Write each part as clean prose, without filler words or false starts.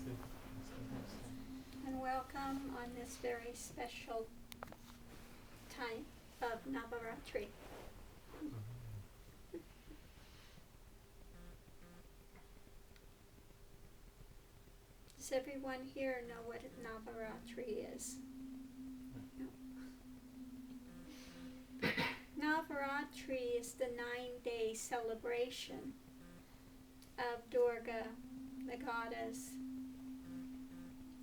good. That's good. And welcome on this very special time of Navaratri. Does everyone here know what Navaratri is? No. Navaratri is the 9-day celebration of Durga, the goddess,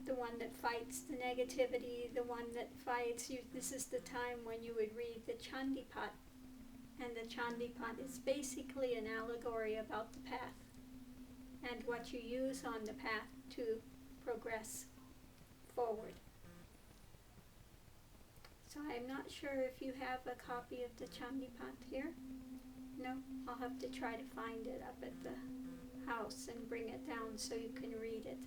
the one that fights the negativity, the one that fights you. This is the time when you would read the Chandipat, and the Chandipat is basically an allegory about the path and what you use on the path to progress forward. So I'm not sure if you have a copy of the Chandipat here. No? I'll have to try to find it up at the house and bring it down so you can read it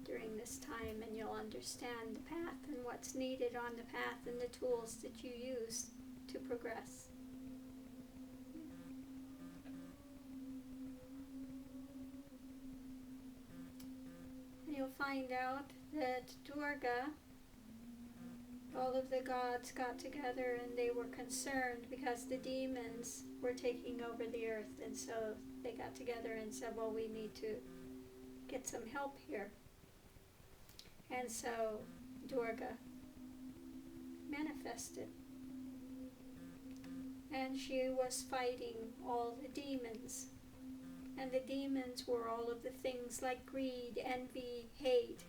during this time, and you'll understand the path and what's needed on the path and the tools that you use to progress. And you'll find out that Durga, all of the gods got together and they were concerned because the demons were taking over the earth, and so they got together and said, well, we need to get some help here. And so Durga manifested, and she was fighting all the demons, and the demons were all of the things like greed, envy, hate,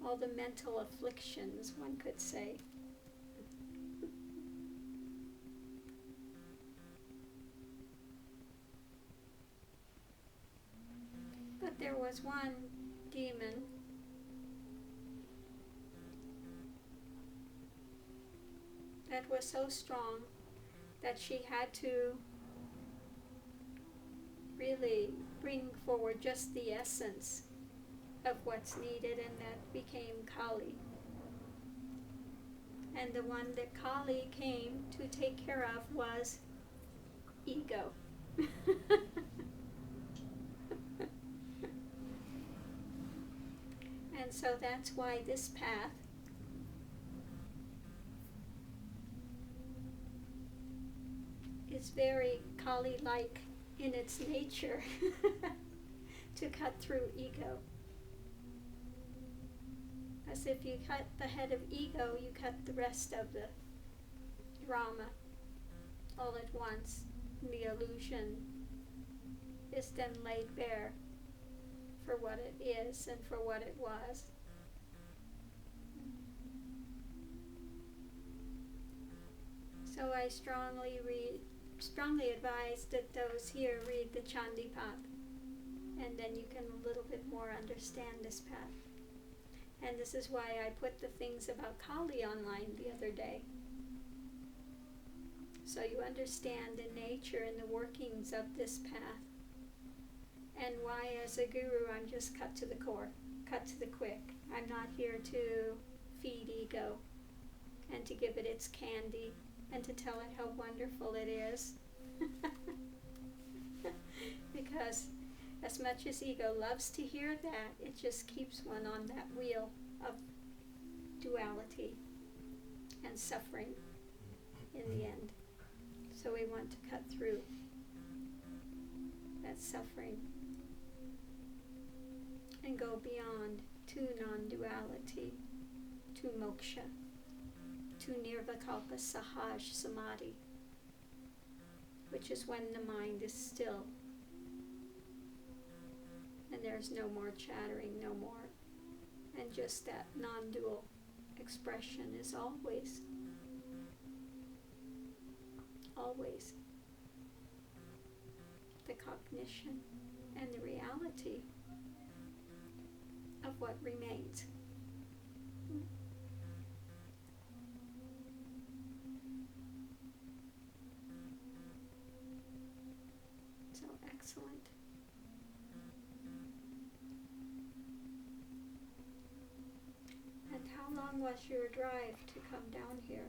all the mental afflictions, one could say. But there was one demon that was so strong that she had to really bring forward just the essence of what's needed, and that became Kali. And the one that Kali came to take care of was ego. And so that's why this path is very Kali-like in its nature to cut through ego. As if you cut the head of ego, you cut the rest of the drama all at once. The illusion is then laid bare for what it is and for what it was. So I strongly advise that those here read the Chandipat, and then you can a little bit more understand this path. And this is why I put the things about Kali online the other day, so you understand the nature and the workings of this path, and why as a guru I'm just cut to the core, cut to the quick. I'm not here to feed ego and to give it its candy and to tell it how wonderful it is. Because as much as ego loves to hear that, it just keeps one on that wheel of duality and suffering in the end. So we want to cut through that suffering and go beyond to non-duality, to moksha, to nirvikalpa sahaj samadhi, which is when the mind is still and there's no more chattering, no more, and just that non-dual expression is always the cognition and the reality of what remains. So excellent. And how long was your drive to come down here?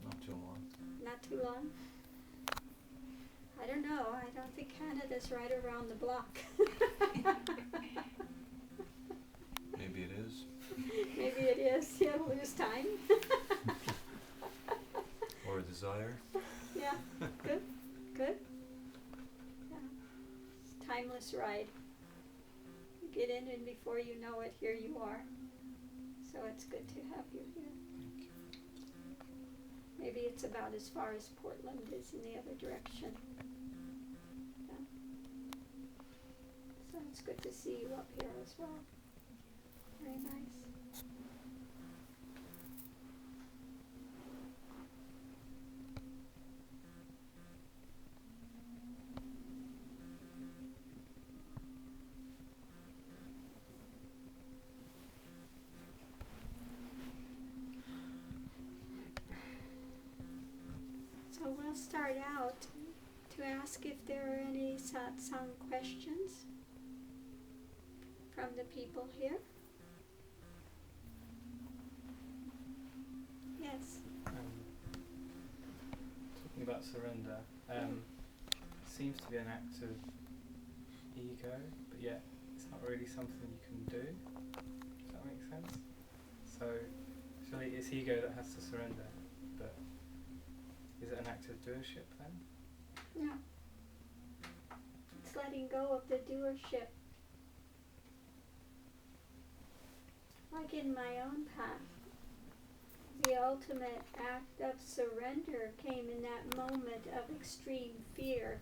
Not too long. Not too long? I don't know. I don't think Canada's right around the block. Maybe it is. Maybe it is. You'll lose time. Or a desire. Yeah, good, good. Yeah, it's a timeless ride. You get in and before you know it, here you are. So it's good to have you here. Maybe it's about as far as Portland is in the other direction. Yeah. So it's good to see you up here as well. Very nice. So we'll start out to ask if there are any satsang questions from the people here. Yes. Talking about surrender, seems to be an act of ego, but yet it's not really something you can do. Does that make sense? So, surely it's ego that has to surrender, but is it an act of doership then? Yeah. It's letting go of the doership. Like in my own path, the ultimate act of surrender came in that moment of extreme fear.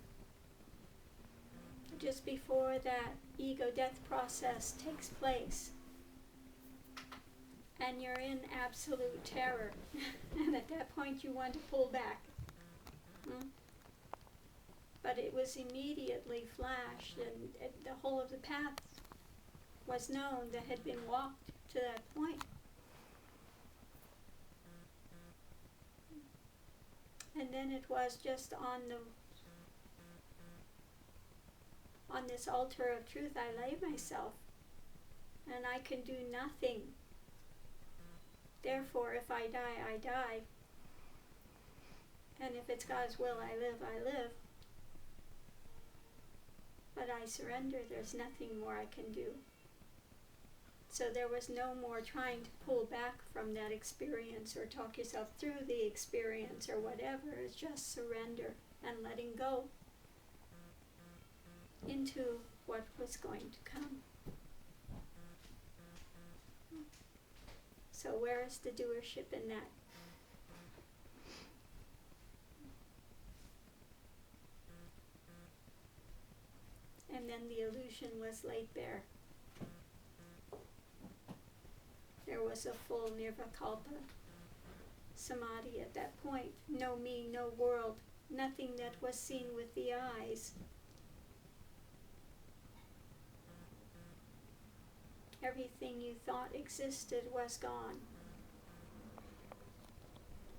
Just before that ego death process takes place. And you're in absolute terror. And at that point you want to pull back. But it was immediately flashed, and the whole of the path was known that had been walked to that point. And then it was just on this altar of truth I lay myself, and I can do nothing. Therefore, if I die, I die. And if it's God's will, I live, I live. But I surrender, there's nothing more I can do. So there was no more trying to pull back from that experience or talk yourself through the experience or whatever. It's just surrender and letting go into what was going to come. So where is the doership in that? And then the illusion was laid bare. There was a full nirvikalpa samadhi at that point. No me, no world, nothing that was seen with the eyes. Everything you thought existed was gone.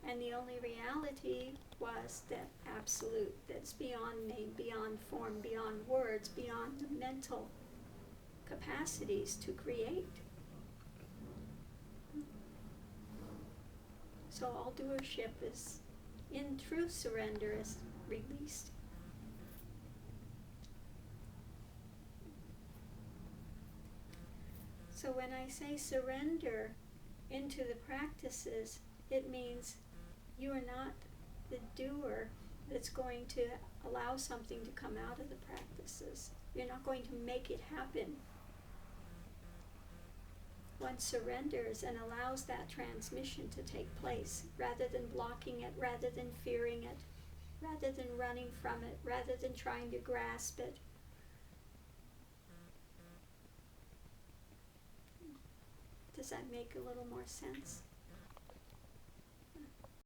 And the only reality was that absolute, that's beyond name, beyond form, beyond words, beyond the mental capacities to create. So all doership is, in true surrender, is released. So when I say surrender into the practices, it means you are not the doer that's going to allow something to come out of the practices. You're not going to make it happen. One surrenders and allows that transmission to take place, rather than blocking it, rather than fearing it, rather than running from it, rather than trying to grasp it. Does that make a little more sense?